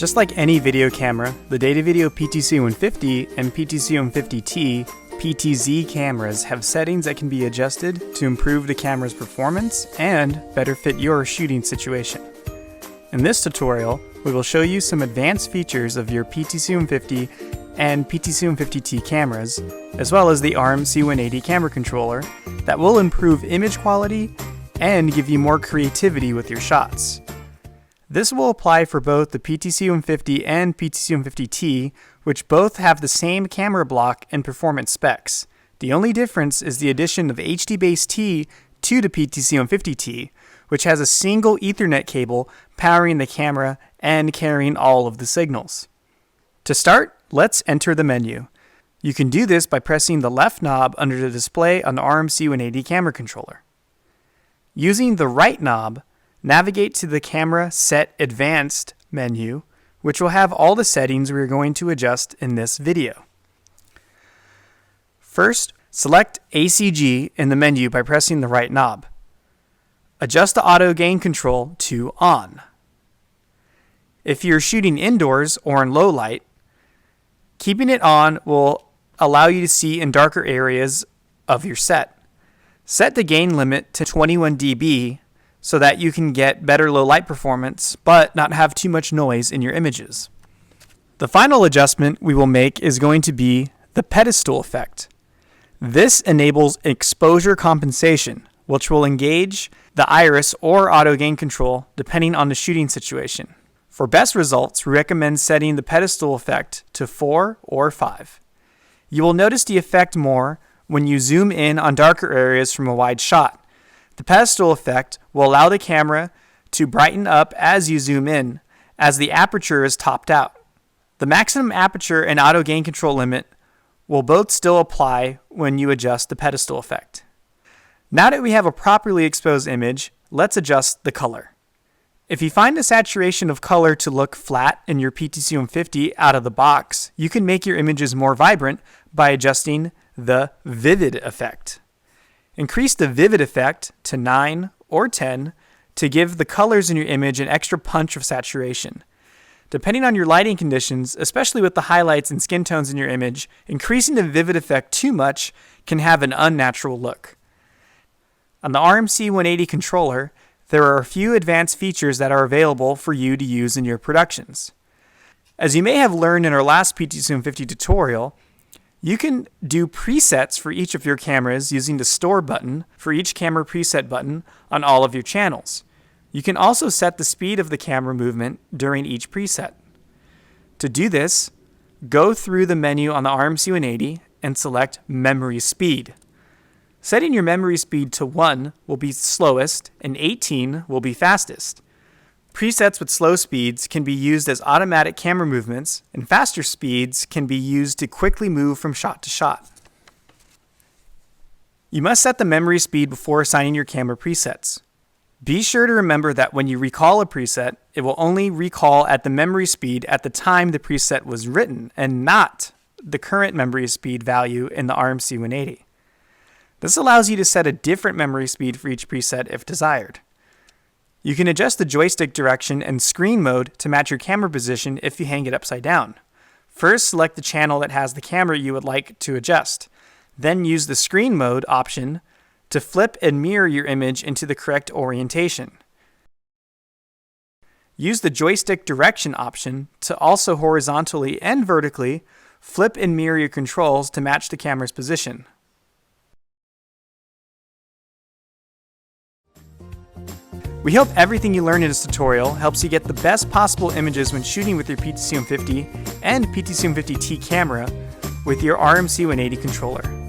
Just like any video camera, the Datavideo PTC-150 and PTC-150T PTZ cameras have settings that can be adjusted to improve the camera's performance and better fit your shooting situation. In this tutorial, we will show you some advanced features of your PTC-150 and PTC-150T cameras, as well as the RMC-180 camera controller that will improve image quality and give you more creativity with your shots. This will apply for both the PTC-150 and PTC-150T, which both have the same camera block and performance specs. The only difference is the addition of HD-Base-T to the PTC-150T, which has a single Ethernet cable powering the camera and carrying all of the signals. To start, let's enter the menu. You can do this by pressing the left knob under the display on the RMC-180 camera controller. Using the right knob, navigate to the Camera Set Advanced menu, which will have all the settings we are going to adjust in this video. First, select ACG in the menu by pressing the right knob. Adjust the auto gain control to on. If you're shooting indoors or in low light, keeping it on will allow you to see in darker areas of your set. Set the gain limit to 21 dB so that you can get better low light performance, but not have too much noise in your images. The final adjustment we will make is going to be the pedestal effect. This enables exposure compensation, which will engage the iris or auto gain control depending on the shooting situation. For best results, we recommend setting the pedestal effect to 4 or 5. You will notice the effect more when you zoom in on darker areas from a wide shot. The pedestal effect will allow the camera to brighten up as you zoom in, as the aperture is topped out. The maximum aperture and auto gain control limit will both still apply when you adjust the pedestal effect. Now that we have a properly exposed image, let's adjust the color. If you find the saturation of color to look flat in your PTC-150 out of the box, you can make your images more vibrant by adjusting the vivid effect. Increase the vivid effect to 9 or 10 to give the colors in your image an extra punch of saturation. Depending on your lighting conditions, especially with the highlights and skin tones in your image, increasing the vivid effect too much can have an unnatural look. On the RMC-180 controller, there are a few advanced features that are available for you to use in your productions. As you may have learned in our last PTC-150 tutorial, you can do presets for each of your cameras using the Store button for each camera preset button on all of your channels. You can also set the speed of the camera movement during each preset. To do this, go through the menu on the RMC-180 and select Memory Speed. Setting your memory speed to 1 will be slowest and 18 will be fastest. Presets with slow speeds can be used as automatic camera movements, and faster speeds can be used to quickly move from shot to shot. You must set the memory speed before assigning your camera presets. Be sure to remember that when you recall a preset, it will only recall at the memory speed at the time the preset was written, and not the current memory speed value in the RMC-180. This allows you to set a different memory speed for each preset if desired. You can adjust the joystick direction and screen mode to match your camera position if you hang it upside down. First, select the channel that has the camera you would like to adjust. Then use the screen mode option to flip and mirror your image into the correct orientation. Use the joystick direction option to also horizontally and vertically flip and mirror your controls to match the camera's position. We hope everything you learned in this tutorial helps you get the best possible images when shooting with your PTC-150 and PTC-150T camera with your RMC-180 controller.